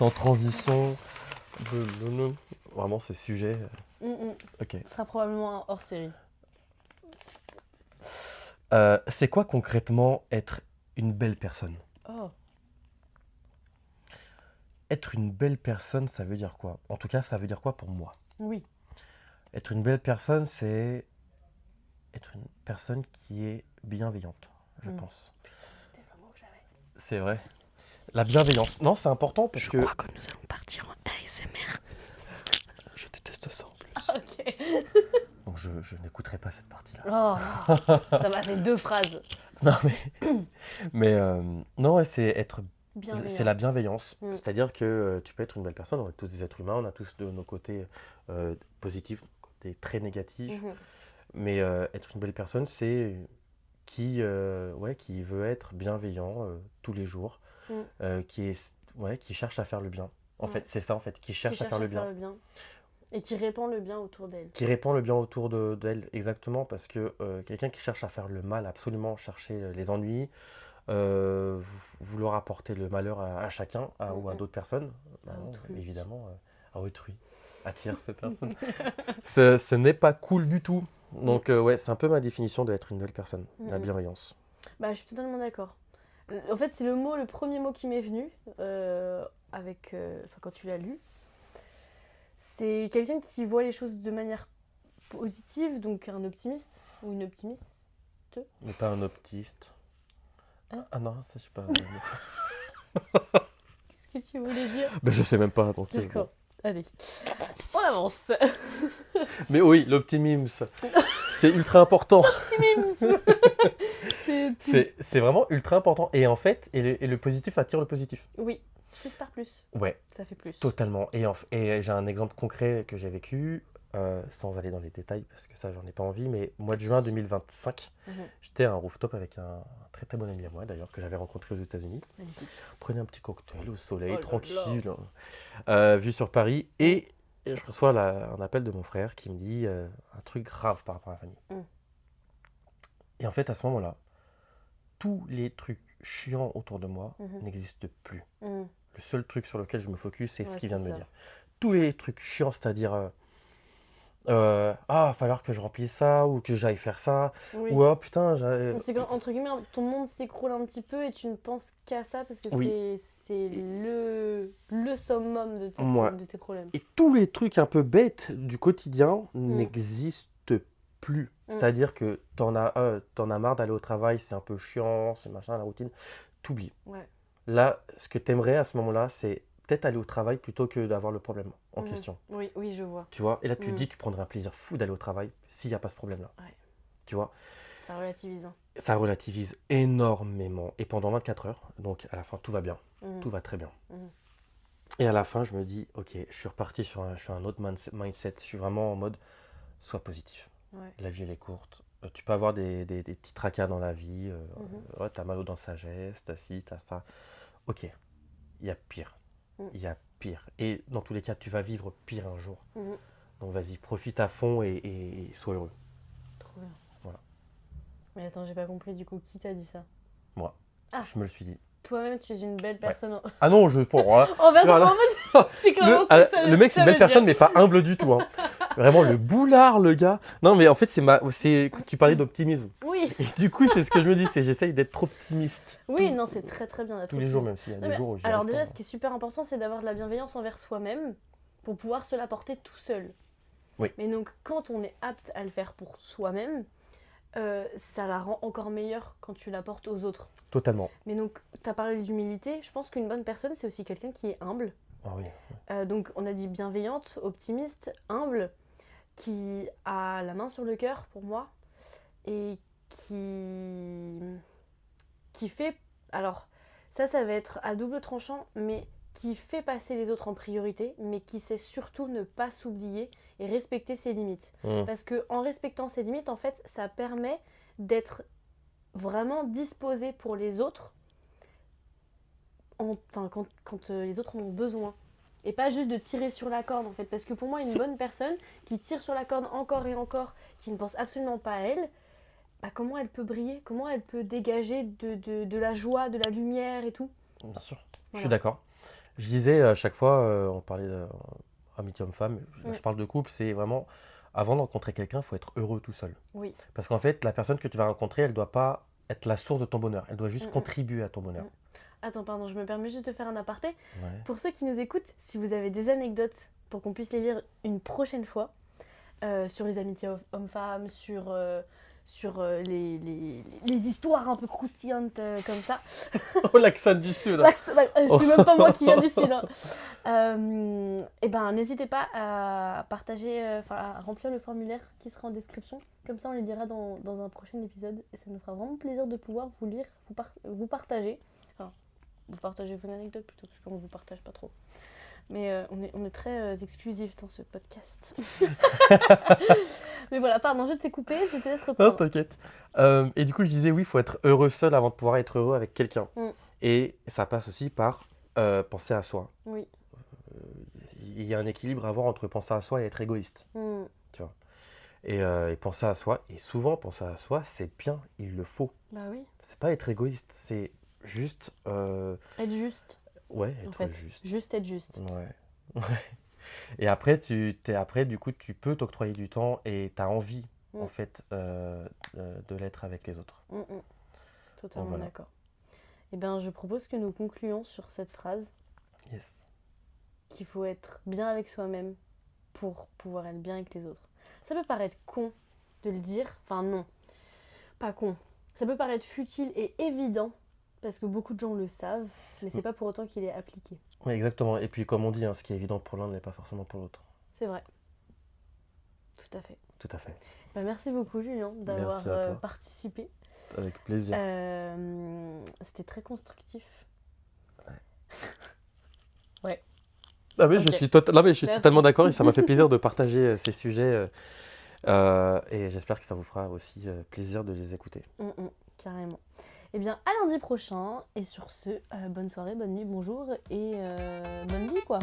sans transition. Vraiment ce sujet. Ok. Ce sera probablement un hors-série. C'est quoi concrètement être une belle personne? Oh, Être une belle personne, ça veut dire quoi? En tout cas, ça veut dire quoi pour moi? oui. Être une belle personne, c'est être une personne qui est bienveillante, je pense. C'était le mot que j'avais. C'est vrai. La bienveillance. Non, c'est important parce que... que nous allons partir en ASMR. Je déteste ça en plus. Ok. Donc je n'écouterai pas cette partie-là. Oh, ça m'a fait 2 phrases. Non mais non, ouais, Bienveillant. c'est la bienveillance. Mm. C'est-à-dire que tu peux être une belle personne, on est tous des êtres humains, on a tous de nos côtés positifs, nos côtés très négatifs. Mhm. Mais être une belle personne, c'est qui veut être bienveillant tous les jours, qui cherche à faire le bien. En Ouais. fait, c'est ça en fait, qui cherche à faire le bien. Et qui répand le bien autour d'elle. Qui répand le bien autour d'elle, exactement, parce que quelqu'un qui cherche à faire le mal, absolument chercher les ennuis, vouloir apporter le malheur à chacun ou à d'autres personnes, non, autrui. évidemment, à autrui, à tierce personne. Ce n'est pas cool du tout. Donc ouais, c'est un peu ma définition d'être une belle personne, la bienveillance. Bah, je suis totalement d'accord. En fait, c'est le premier mot qui m'est venu quand tu l'as lu. C'est quelqu'un qui voit les choses de manière positive, donc un optimiste ou une optimiste. Mais pas un optiste. Hein? Ah non, ça je sais pas. Qu'est-ce que tu voulais dire? Ben, je sais même pas. Donc, D'accord, allez, on avance. Mais oui, l'optimisme, c'est ultra important. Optimisme. C'est vraiment ultra important. Et en fait, le positif attire le positif. Oui, plus par plus, Ouais, ça fait plus. totalement. Et j'ai un exemple concret que j'ai vécu, sans aller dans les détails, parce que ça, j'en ai pas envie, mais mois de juin 2025, j'étais à un rooftop avec un très très bon ami à moi, d'ailleurs, que j'avais rencontré aux États-Unis. Magnifique. Prenais un petit cocktail au soleil, Oh là tranquille, vue sur Paris. Et je reçois un appel de mon frère qui me dit un truc grave par rapport à la famille. Et en fait, à ce moment-là, tous les trucs chiants autour de moi n'existent plus. Le seul truc sur lequel je me focus, c'est ce qu'il vient de me dire. Tous les trucs chiants, c'est-à-dire il va falloir que je remplisse ça, ou que j'aille faire ça, Oui. ou oh putain, c'est quand, entre guillemets, ton monde s'écroule un petit peu et tu ne penses qu'à ça parce que Oui. c'est le summum de tes problèmes. Et tous les trucs un peu bêtes du quotidien n'existent plus. C'est-à-dire que t'en as marre d'aller au travail, c'est un peu chiant, c'est machin, la routine, t'oublies. Ouais. Là, ce que t'aimerais à ce moment-là, c'est peut-être aller au travail plutôt que d'avoir le problème en question. Oui, oui, je vois. Tu vois? Et là, tu te dis, tu prendrais un plaisir fou d'aller au travail s'il n'y a pas ce problème-là. Ouais. Tu vois? Ça relativise. Ça relativise énormément. Et pendant 24 heures, donc à la fin, tout va bien. Tout va très bien. Et à la fin, je me dis, ok, je suis reparti sur un autre mindset. Je suis vraiment en mode, sois positif. Ouais. La vie, elle est courte. Tu peux avoir des petits tracas dans la vie. T'as mal aux dents de sagesse, t'as ci, t'as ça. Ok, il y a pire. Il y a pire. Et dans tous les cas, tu vas vivre pire un jour. Donc vas-y, profite à fond et sois heureux. Trop bien. Voilà. Mais attends, j'ai pas compris du coup, qui t'a dit ça? Moi, je me le suis dit. Toi-même, tu es une belle personne. Ouais. Ah non, je... Pour, en fait, c'est comment le mec, c'est une belle personne, mais pas humble du tout. Hein. Vraiment, le boulard, le gars. Non, mais en fait, tu parlais d'optimisme. Oui. Et du coup, c'est ce que je me dis, j'essaye d'être optimiste. Oui, non, c'est très très bien d'être tous les jours, même s'il y a des jours où j'y alors arrive déjà, pas. ce qui est super important, c'est d'avoir de la bienveillance envers soi-même pour pouvoir se l'apporter tout seul. Oui. Mais donc, quand on est apte à le faire pour soi-même, ça la rend encore meilleure quand tu l'apportes aux autres. Totalement. Mais donc, tu as parlé d'humilité. Je pense qu'une bonne personne, c'est aussi quelqu'un qui est humble. Ah oui. Donc, on a dit bienveillante, optimiste, humble, qui a la main sur le cœur pour moi et qui fait... Alors, ça va être à double tranchant, mais qui fait passer les autres en priorité, mais qui sait surtout ne pas s'oublier et respecter ses limites. Parce qu'en respectant ses limites, en fait, ça permet d'être vraiment disposé pour les autres quand les autres en ont besoin. Et pas juste de tirer sur la corde, en fait. Parce que pour moi, une bonne personne qui tire sur la corde encore et encore, qui ne pense absolument pas à elle, bah, comment elle peut briller? Comment elle peut dégager de la joie, de la lumière et tout? Bien sûr, voilà. Je suis d'accord. Je disais à chaque fois, on parlait d'amitié homme-femme, je parle de couple, c'est vraiment, avant de rencontrer quelqu'un, il faut être heureux tout seul. Oui. Parce qu'en fait, la personne que tu vas rencontrer, elle ne doit pas être la source de ton bonheur, elle doit juste Mm, mm. contribuer à ton bonheur. Attends, pardon, je me permets juste de faire un aparté. Ouais. Pour ceux qui nous écoutent, si vous avez des anecdotes pour qu'on puisse les lire une prochaine fois, sur les amitiés hommes-femmes, sur les histoires un peu croustillantes comme ça. Oh, l'accent du Sud. C'est même pas moi qui viens du Sud. Et ben, n'hésitez pas à partager, à remplir le formulaire qui sera en description. Comme ça, on les lira dans un prochain épisode. Et ça nous fera vraiment plaisir de pouvoir vous lire, vous partager. Enfin, vous partagez vos anecdotes plutôt, parce qu'on vous partage pas trop. Mais on est très exclusif dans ce podcast. Mais voilà, pardon, je t'ai coupé, je te laisse Non, reprendre. t'inquiète. Et du coup, je disais, oui, il faut être heureux seul avant de pouvoir être heureux avec quelqu'un. Et ça passe aussi par penser à soi. Oui. Il y a un équilibre à avoir entre penser à soi et être égoïste. Tu vois. Et penser à soi, et souvent penser à soi, c'est bien, il le faut. Bah oui. C'est pas être égoïste, c'est juste... Être juste. Ouais, être en fait. juste. Juste être juste. Ouais. Et après, du coup, tu peux t'octroyer du temps et tu as envie, en fait, de l'être avec les autres. Totalement voilà. d'accord. Eh bien, je propose que nous concluions sur cette phrase. Yes. Qu'il faut être bien avec soi-même pour pouvoir être bien avec les autres. Ça peut paraître con de le dire. Enfin, non. Pas con. Ça peut paraître futile et évident parce que beaucoup de gens le savent, mais c'est pas pour autant qu'il est appliqué. Oui, exactement. Et puis, comme on dit, hein, ce qui est évident pour l'un n'est pas forcément pour l'autre. C'est vrai. Tout à fait. Tout à fait. Bah, merci beaucoup, Julien, d'avoir participé. Avec plaisir. C'était très constructif. Ouais. Ah oui, Okay. je suis totalement d'accord et ça m'a fait plaisir de partager ces sujets. Et j'espère que ça vous fera aussi plaisir de les écouter. Carrément. Eh bien, à lundi prochain. Et sur ce, bonne soirée, bonne nuit, bonjour et bonne vie, quoi.